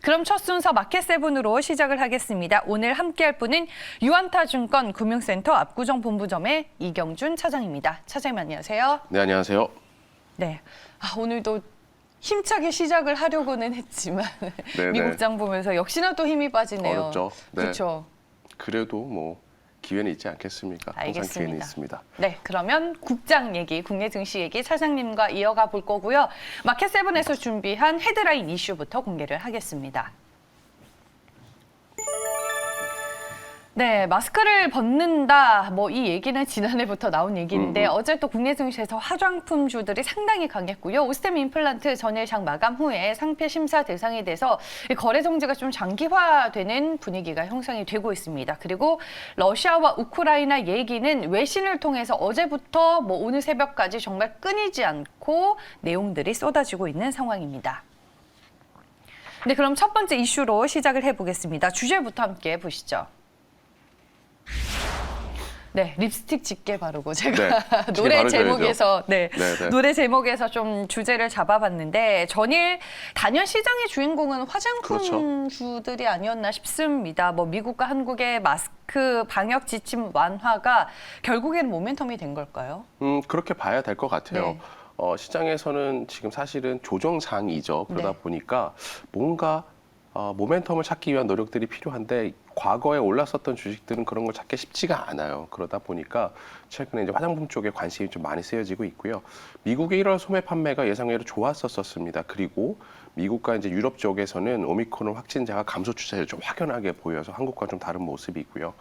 그럼 첫 순서 마켓세븐으로 시작을 하겠습니다. 오늘 함께할 분은 유안타증권 금융센터 압구정본부점의 이경준 차장입니다. 차장님 안녕하세요. 네, 안녕하세요. 네, 오늘도 힘차게 시작을 하려고는 했지만 미국장 보면서 역시나 또 힘이 빠지네요. 어렵죠. 네. 그렇죠. 그래도 뭐 기회는 있지 않겠습니까? 알겠습니다. 항상 기회는 있습니다. 네, 그러면 국장 얘기, 국내 증시 얘기 차장님과 이어가 볼 거고요. 마켓세븐에서 준비한 헤드라인 이슈부터 공개를 하겠습니다. 네, 마스크를 벗는다. 뭐 이 얘기는 지난해부터 나온 얘기인데 어제 또 국내 증시에서 화장품주들이 상당히 강했고요. 오스템 임플란트 전일장 마감 후에 상표 심사 대상이 돼서 거래 정지가 좀 장기화되는 분위기가 형성이 되고 있습니다. 그리고 러시아와 우크라이나 얘기는 외신을 통해서 어제부터 뭐 오늘 새벽까지 정말 끊이지 않고 내용들이 쏟아지고 있는 상황입니다. 네, 그럼 첫 번째 이슈로 시작을 해보겠습니다. 주제부터 함께 보시죠. 네, 립스틱 짙게 바르고 제가 노래 제목에서 노래 제목에서 좀 주제를 잡아봤는데 전일 단연 시장의 주인공은 화장품주들이 아니었나 싶습니다. 뭐 미국과 한국의 마스크 방역 지침 완화가 결국에는 모멘텀이 된 걸까요? 그렇게 봐야 될 것 같아요. 네. 시장에서는 지금 사실은 조정상이죠. 그러다 보니까 뭔가 모멘텀을 찾기 위한 노력들이 필요한데 과거에 올랐었던 주식들은 그런 걸 찾기 쉽지가 않아요. 그러다 보니까 최근에 이제 화장품 쪽에 관심이 좀 많이 쓰여지고 있고요. 미국의 1월 소매 판매가 예상외로 좋았었습니다. 그리고 미국과 이제 유럽 쪽에서는 오미크론 확진자가 감소 추세를 좀 확연하게 보여서 한국과 좀 다른 모습이고요.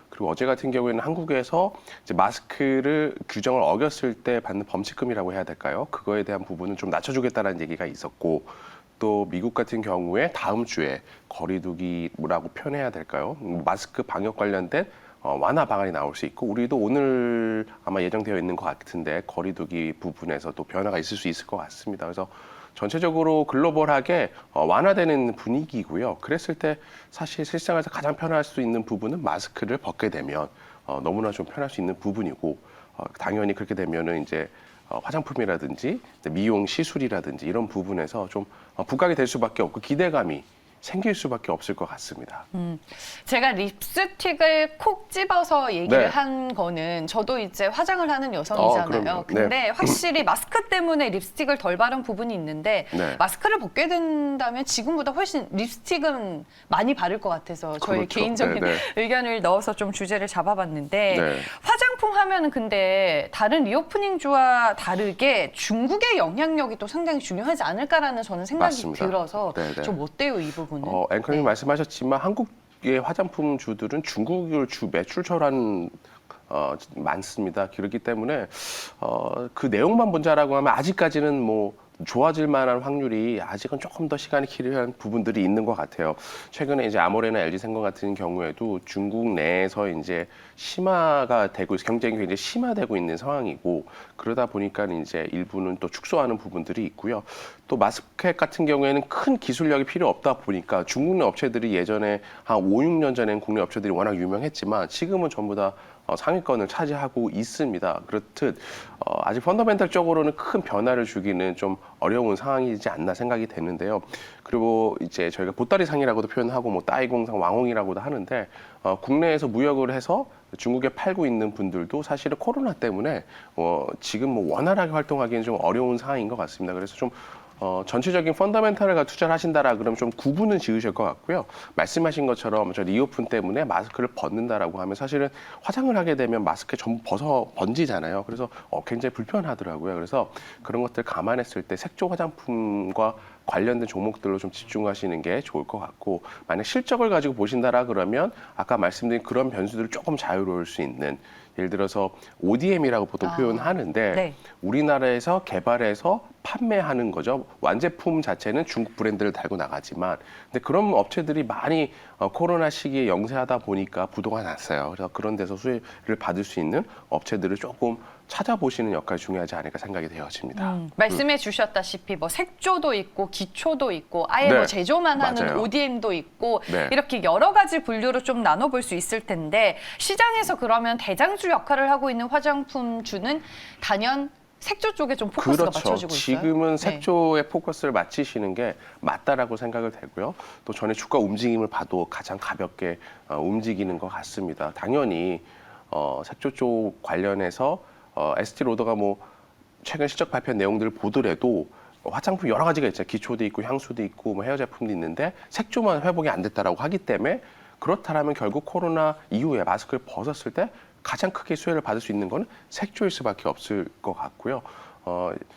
그리고 어제 같은 경우에는 한국에서 이제 마스크를 규정을 어겼을 때 받는 범칙금이라고 해야 될까요? 그거에 대한 부분은 좀 낮춰주겠다는 얘기가 있었고 또 미국 같은 경우에 다음 주에 거리두기라고 표현해야 될까요? 마스크 방역 관련된 완화 방안이 나올 수 있고 우리도 오늘 아마 예정되어 있는 것 같은데 거리두기 부분에서도 변화가 있을 수 있을 것 같습니다. 그래서 전체적으로 글로벌하게 완화되는 분위기고요. 그랬을 때 사실 실생활에서 가장 편할 수 있는 부분은 마스크를 벗게 되면 너무나 좀 편할 수 있는 부분이고 당연히 그렇게 되면은 이제 화장품이라든지 미용 시술이라든지 이런 부분에서 좀 부각이 될 수밖에 없고 기대감이 생길 수밖에 없을 것 같습니다. 제가 립스틱을 콕 집어서 얘기를 한 거는 저도 이제 화장을 하는 여성이잖아요. 근데 확실히 마스크 때문에 립스틱을 덜 바른 부분이 있는데 마스크를 벗게 된다면 지금보다 훨씬 립스틱은 많이 바를 것 같아서 저의 개인적인 의견을 넣어서 좀 주제를 잡아봤는데 화장품 하면은 근데 다른 리오프닝주와 다르게 중국의 영향력이 또 상당히 중요하지 않을까라는 저는 생각이 들어서 좀 어때요, 이 부분? 앵커님 말씀하셨지만 한국의 화장품주들은 중국을 주 매출처라는 많습니다. 그렇기 때문에 그 내용만 본다라고 하면 아직까지는 뭐 좋아질 만한 확률이 아직은 조금 더 시간이 필요한 부분들이 있는 것 같아요. 최근에 이제 아모레나 LG생명 같은 경우에도 중국 내에서 이제 심화가 되고 경쟁이 굉장히 심화되고 있는 상황이고 그러다 보니까 이제 일부는 또 축소하는 부분들이 있고요. 또 마스크팩 같은 경우에는 큰 기술력이 필요 없다 보니까 중국 내 업체들이 예전에 한 5, 6년 전에는 국내 업체들이 워낙 유명했지만 지금은 전부 다 상위권을 차지하고 있습니다. 그렇듯 아직 펀더멘탈적으로는 큰 변화를 주기는 좀 어려운 상황이지 않나 생각이 되는데요. 그리고 이제 저희가 보따리상이라고도 표현하고 뭐 따이공상, 왕홍이라고도 하는데 국내에서 무역을 해서 중국에 팔고 있는 분들도 사실은 코로나 때문에 지금 뭐 원활하게 활동하기는 좀 어려운 상황인 것 같습니다. 그래서 좀 전체적인 펀더멘탈을 투자를 하신다라 그러면 좀 구분은 지으실 것 같고요. 말씀하신 것처럼 저 리오픈 때문에 마스크를 벗는다라고 하면 사실은 화장을 하게 되면 마스크 전부 번지잖아요. 그래서 굉장히 불편하더라고요. 그래서 그런 것들 감안했을 때 색조 화장품과 관련된 종목들로 좀 집중하시는 게 좋을 것 같고 만약 실적을 가지고 보신다라 그러면 아까 말씀드린 그런 변수들을 조금 자유로울 수 있는 예를 들어서 ODM이라고 보통 표현하는데 우리나라에서 개발해서 판매하는 거죠. 완제품 자체는 중국 브랜드를 달고 나가지만 근데 그런 업체들이 많이 코로나 시기에 영세하다 보니까 부도가 났어요. 그래서 그런 데서 수혜를 받을 수 있는 업체들을 조금 찾아보시는 역할이 중요하지 않을까 생각이 되어집니다. 말씀해 주셨다시피 뭐 색조도 있고 기초도 있고 아예 뭐 제조만 하는 ODM도 있고 이렇게 여러 가지 분류로 좀 나눠볼 수 있을 텐데 시장에서 그러면 대장주 역할을 하고 있는 화장품주는 단연 색조 쪽에 좀 포커스가 그렇죠. 맞춰지고 있어요. 지금은 네. 색조에 포커스를 맞추시는 게 맞다라고 생각을 되고요. 또 전에 주가 움직임을 봐도 가장 가볍게 움직이는 것 같습니다. 당연히 색조 쪽 관련해서 에스티로더가 뭐 최근 실적 발표 내용들을 보더라도 화장품 여러 가지가 있잖아요. 기초도 있고 향수도 있고 뭐 헤어 제품도 있는데 색조만 회복이 안 됐다라고 하기 때문에 그렇다라면 결국 코로나 이후에 마스크를 벗었을 때 가장 크게 수혜를 받을 수 있는 건 색조일 수밖에 없을 것 같고요.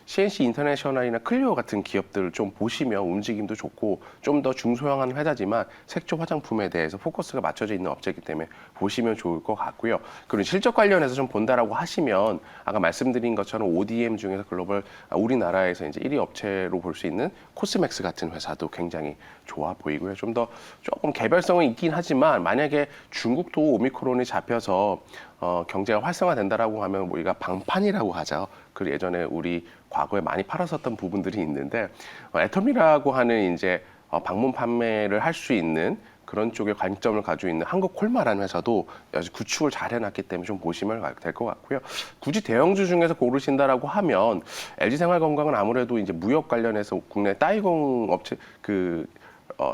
CNC 인터내셔널이나 클리오 같은 기업들을 좀 보시면 움직임도 좋고 좀 더 중소형한 회사지만 색조 화장품에 대해서 포커스가 맞춰져 있는 업체이기 때문에 보시면 좋을 것 같고요. 그리고 실적 관련해서 좀 본다라고 하시면 아까 말씀드린 것처럼 ODM 중에서 글로벌 우리나라에서 이제 1위 업체로 볼 수 있는 코스맥스 같은 회사도 굉장히 좋아 보이고요. 좀 더 조금 개별성은 있긴 하지만 만약에 중국도 오미크론이 잡혀서 경제가 활성화된다라고 하면 우리가 방판이라고 하죠. 그 예전에 우리 과거에 많이 팔았었던 부분들이 있는데 애터미라고 하는 이제 방문 판매를 할 수 있는 그런 쪽에 관점을 가지고 있는 한국콜마라는 회사도 아주 구축을 잘 해놨기 때문에 좀 보시면 될 것 같고요. 굳이 대형주 중에서 고르신다라고 하면 LG생활건강은 아무래도 이제 무역 관련해서 국내 따이공 업체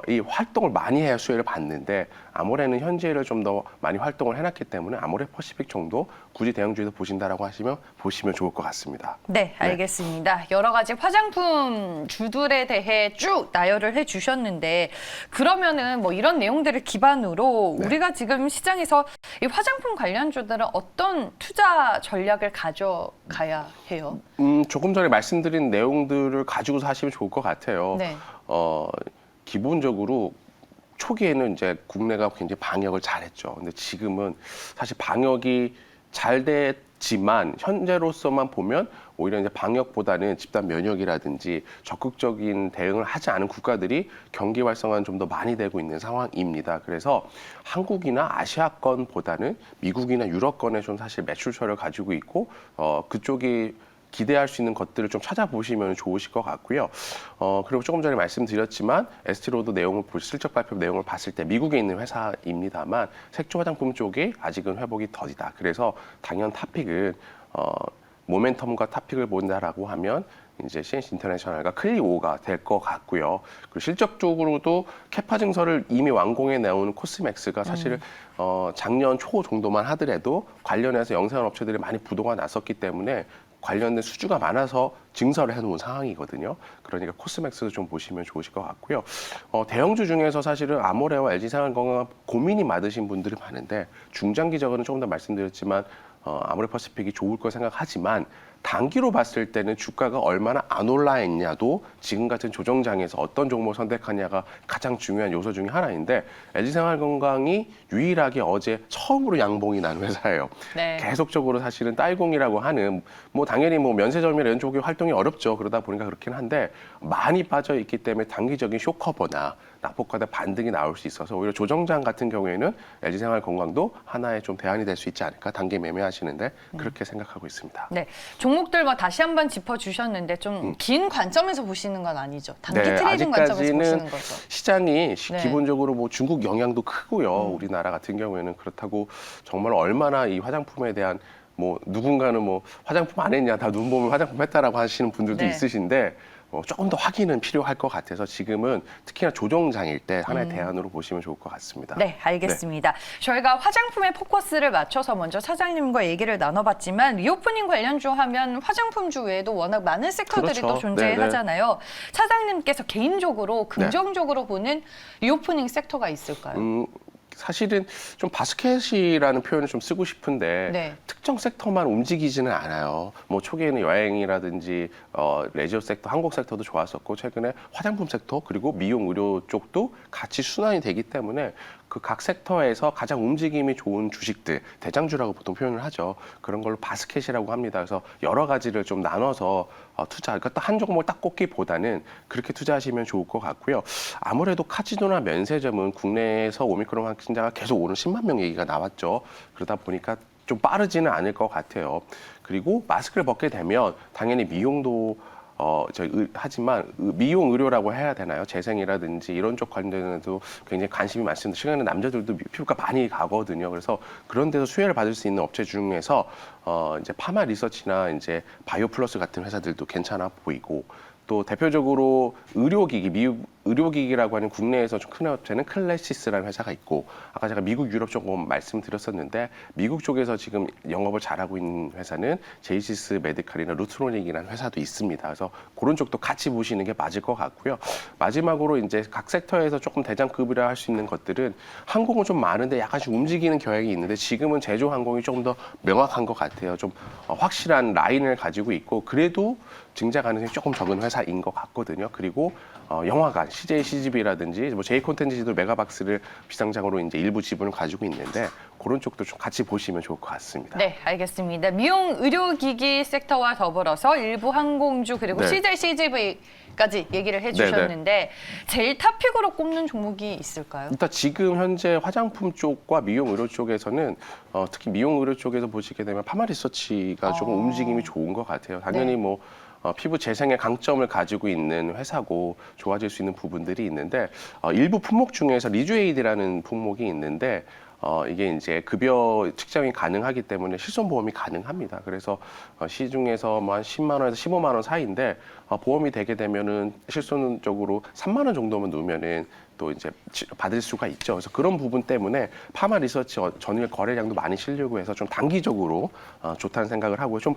이 활동을 많이 해야 수혜를 받는데 아모레는 현재를 좀 더 많이 활동을 해놨기 때문에 아모레 퍼시픽 정도 굳이 대형주에서 보신다라고 하시면 보시면 좋을 것 같습니다. 네, 알겠습니다. 여러 가지 화장품 주들에 대해 쭉 나열을 해주셨는데 그러면은 뭐 이런 내용들을 기반으로 네. 우리가 지금 시장에서 이 화장품 관련주들은 어떤 투자 전략을 가져가야 해요? 조금 전에 말씀드린 내용들을 가지고서 하시면 좋을 것 같아요. 네. 기본적으로 초기에는 이제 국내가 굉장히 방역을 잘했죠. 근데 지금은 사실 방역이 잘 됐지만 현재로서만 보면 오히려 이제 방역보다는 집단 면역이라든지 적극적인 대응을 하지 않은 국가들이 경기 활성화는 좀 더 많이 되고 있는 상황입니다. 그래서 한국이나 아시아권보다는 미국이나 유럽권에 좀 사실 매출처를 가지고 있고 그쪽이 기대할 수 있는 것들을 좀 찾아보시면 좋으실 것 같고요. 그리고 조금 전에 말씀드렸지만 에스티로드 실적 발표 내용을 봤을 때 미국에 있는 회사입니다만 색조 화장품 쪽이 아직은 회복이 더디다. 그래서 당연 탑픽은 모멘텀과 탑픽을 본다라고 하면 이제 CNC 인터내셔널과 클리오가 될 것 같고요. 그리고 실적적으로도 캐파 증설을 이미 완공해 내온 코스맥스가 사실 작년 초 정도만 하더라도 관련해서 영세한 업체들이 많이 부도가 났었기 때문에 관련된 수주가 많아서 증설을 해놓은 상황이거든요. 그러니까 코스맥스도 좀 보시면 좋으실 것 같고요. 대형주 중에서 사실은 아모레와 LG생활건강 고민이 많으신 분들이 많은데 중장기적으로는 조금 더 말씀드렸지만 아모레 퍼시픽이 좋을 거 생각하지만 단기로 봤을 때는 주가가 얼마나 안 올라 있냐도 지금 같은 조정장에서 어떤 종목을 선택하냐가 가장 중요한 요소 중에 하나인데 LG생활건강이 유일하게 어제 처음으로 양봉이 난 회사예요. 네. 계속적으로 사실은 딸공이라고 하는 뭐 당연히 뭐 면세점이나 이런 쪽이 활동이 어렵죠. 그러다 보니까 그렇긴 한데 많이 빠져 있기 때문에 단기적인 쇼커버나 낙폭과대 반등이 나올 수 있어서 오히려 조정장 같은 경우에는 LG생활건강도 하나의 좀 대안이 될 수 있지 않을까 단기 매매하시는데 그렇게 생각하고 있습니다. 네, 종목들 뭐 다시 한번 짚어주셨는데 좀 긴 관점에서 보시는 건 아니죠. 단기 네, 트레이딩 관점에서 아직까지는 보시는 거죠. 시장이 네. 기본적으로 뭐 중국 영향도 크고요. 우리나라 같은 경우에는 그렇다고 정말 얼마나 이 화장품에 대한 뭐 누군가는 뭐 화장품 안 했냐 다 눈 보면 화장품 했다라고 하시는 분들도 네. 있으신데 조금 더 확인은 필요할 것 같아서 지금은 특히나 조정장일 때 하나의 대안으로 보시면 좋을 것 같습니다. 네, 알겠습니다. 저희가 화장품에 포커스를 맞춰서 먼저 차장님과 얘기를 나눠봤지만 리오프닝 관련주 하면 화장품주 외에도 워낙 많은 섹터들이 그렇죠. 또 존재하잖아요. 차장님께서 개인적으로 긍정적으로 보는 리오프닝 섹터가 있을까요? 사실은 좀 바스켓이라는 표현을 좀 쓰고 싶은데 네. 특정 섹터만 움직이지는 않아요. 뭐 초기에는 여행이라든지 레저 섹터, 항공 섹터도 좋았었고 최근에 화장품 섹터 그리고 미용 의료 쪽도 같이 순환이 되기 때문에 그 각 섹터에서 가장 움직임이 좋은 주식들, 대장주라고 보통 표현을 하죠. 그런 걸로 바스켓이라고 합니다. 그래서 여러 가지를 좀 나눠서 투자, 그러니까 한 종목을 딱 꼽기보다는 그렇게 투자하시면 좋을 것 같고요. 아무래도 카지노나 면세점은 국내에서 오미크론 확진자가 계속 오는 10만 명 얘기가 나왔죠. 그러다 보니까 좀 빠르지는 않을 것 같아요. 그리고 마스크를 벗게 되면 당연히 미용도 하지만 미용 의료라고 해야 되나요? 재생이라든지 이런 쪽 관련해도 굉장히 관심이 많습니다. 최근에 남자들도 피부과 많이 가거든요. 그래서 그런 데서 수혜를 받을 수 있는 업체 중에서 이제 파마 리서치나 이제 바이오 플러스 같은 회사들도 괜찮아 보이고, 또 대표적으로 의료기기, 미국 의료기기라고 하는 국내에서 좀 큰 업체는 클래시스라는 회사가 있고, 아까 제가 미국, 유럽 조금 말씀드렸었는데 미국 쪽에서 지금 영업을 잘하고 있는 회사는 제이시스 메디칼이나 루트로닉이라는 회사도 있습니다. 그래서 그런 쪽도 같이 보시는 게 맞을 것 같고요. 마지막으로 이제 각 섹터에서 조금 대장급이라 할 수 있는 것들은 항공은 좀 많은데 약간씩 움직이는 경향이 있는데 지금은 제조항공이 조금 더 명확한 것 같아요. 좀 확실한 라인을 가지고 있고 그래도 증자 가능성이 조금 적은 회사인 것 같거든요. 그리고 영화관, CJ CGV라든지 뭐 J 콘텐츠도 메가박스를 비상장으로 이제 일부 지분을 가지고 있는데 그런 쪽도 좀 같이 보시면 좋을 것 같습니다. 네, 알겠습니다. 미용 의료기기 섹터와 더불어서 일부 항공주 그리고 네. CJ CGV까지 얘기를 해주셨는데 제일 탑픽으로 꼽는 종목이 있을까요? 일단 지금 현재 화장품 쪽과 미용 의료 쪽에서는 특히 미용 의료 쪽에서 보시게 되면 파마 리서치가 조금 움직임이 좋은 것 같아요. 당연히 네. 뭐 피부 재생의 강점을 가지고 있는 회사고 좋아질 수 있는 부분들이 있는데 일부 품목 중에서 리주에이드라는 품목이 있는데 이게 이제 급여 측정이 가능하기 때문에 실손보험이 가능합니다. 그래서 시중에서 뭐 한 10만 원에서 15만 원 사이인데 보험이 되게 되면은 실손적으로 3만 원 정도만 넣으면은 또 이제 받을 수가 있죠. 그래서 그런 부분 때문에 파마 리서치 전일 거래량도 많이 실리고 해서 좀 단기적으로 좋다는 생각을 하고 좀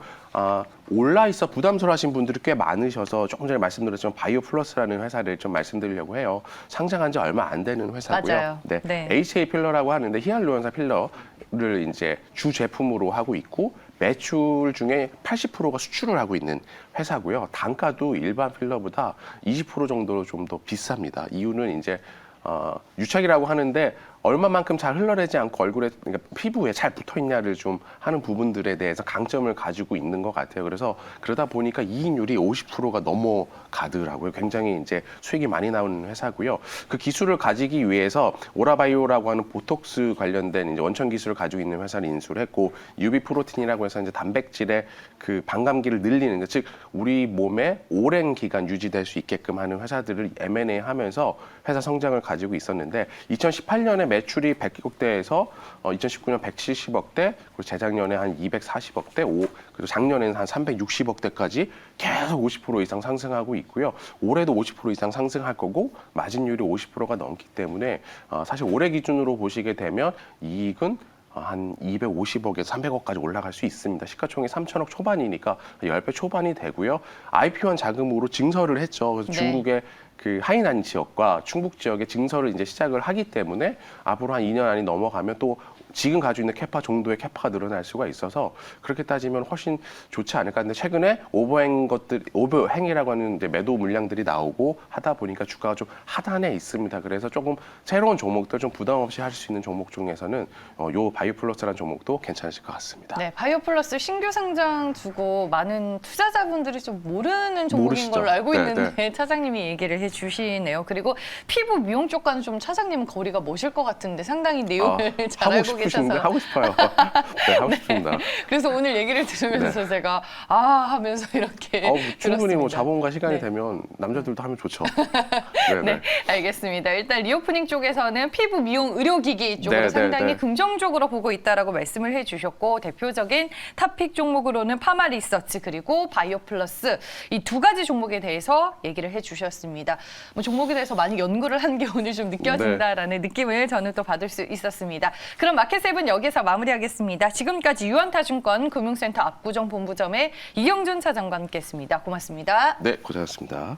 올라 있어 부담스러워하신 분들이 꽤 많으셔서 조금 전에 말씀드렸지만 바이오 플러스라는 회사를 좀 말씀드리려고 해요. 상장한 지 얼마 안 되는 회사고요. 맞아요. 네. 네. HA 필러라고 하는데 히알루론산 필러를 이제 주 제품으로 하고 있고 매출 중에 80%가 수출을 하고 있는 회사고요. 단가도 일반 필러보다 20% 정도 좀 더 비쌉니다. 이유는 이제 유착이라고 하는데 얼마만큼 잘 흘러내지 않고 얼굴에 그러니까 피부에 잘 붙어 있냐를 좀 하는 부분들에 대해서 강점을 가지고 있는 것 같아요. 그래서 그러다 보니까 이익률이 50%가 넘어가더라고요. 굉장히 이제 수익이 많이 나오는 회사고요. 그 기술을 가지기 위해서 오라바이오라고 하는 보톡스 관련된 이제 원천 기술을 가지고 있는 회사를 인수를 했고 UB 프로틴이라고 해서 이제 단백질의 그 반감기를 늘리는 즉 우리 몸에 오랜 기간 유지될 수 있게끔 하는 회사들을 M&A 하면서 회사 성장을 가지고 있었는데 2018년에 매출이 100억대에서 2019년 170억대, 그리고 재작년에 한 240억대, 그리고 작년에는 한 360억대까지 계속 50% 이상 상승하고 있고요. 올해도 50% 이상 상승할 거고 마진율이 50%가 넘기 때문에 사실 올해 기준으로 보시게 되면 이익은 한 250억에서 300억까지 올라갈 수 있습니다. 시가총액 3천억 초반이니까 10배 초반이 되고요. IPO 한 자금으로 증설을 했죠. 그래서 네. 중국의 그 하이난 지역과 충북 지역에 증설을 이제 시작을 하기 때문에 앞으로 한 2년 안이 넘어가면 또 지금 가지고 있는 캐파 정도의 캐파가 늘어날 수가 있어서 그렇게 따지면 훨씬 좋지 않을까. 근데 최근에 오버행이라고 하는 이제 매도 물량들이 나오고 하다 보니까 주가가 좀 하단에 있습니다. 그래서 조금 새로운 종목들 좀 부담 없이 할 수 있는 종목 중에서는 요 바이오플러스라는 종목도 괜찮으실 것 같습니다. 네, 바이오플러스 신규 상장 두고 많은 투자자분들이 좀 모르는 종목인 모르시죠? 걸로 알고 네, 있는데 차장님이 얘기를 해주시네요. 그리고 피부 미용 쪽과는 좀 차장님은 거리가 머실 것 같은데 상당히 내용을 잘 알고 계셔서. 하고 싶어요. 네, 하고 싶습니다. 그래서 오늘 얘기를 들으면서 제가 하면서 이렇게 충분히 뭐 들었습니다. 자본과 시간이 네. 되면 남자들도 하면 좋죠. 네, 알겠습니다. 일단 리오프닝 쪽에서는 피부 미용 의료기기 쪽으로 네, 상당히 네. 긍정적으로 보고 있다라고 말씀을 해주셨고 대표적인 탑픽 종목으로는 파마 리서치 그리고 바이오 플러스 이 두 가지 종목에 대해서 얘기를 해주셨습니다. 뭐 종목에 대해서 많이 연구를 한 게 오늘 좀 느껴진다라는 느낌을 저는 또 받을 수 있었습니다. 그럼 마켓세븐 여기서 마무리하겠습니다. 지금까지 유한타증권 금융센터 압구정 본부점의 이영준 차장과 함께했습니다. 고맙습니다. 네, 고생하셨습니다.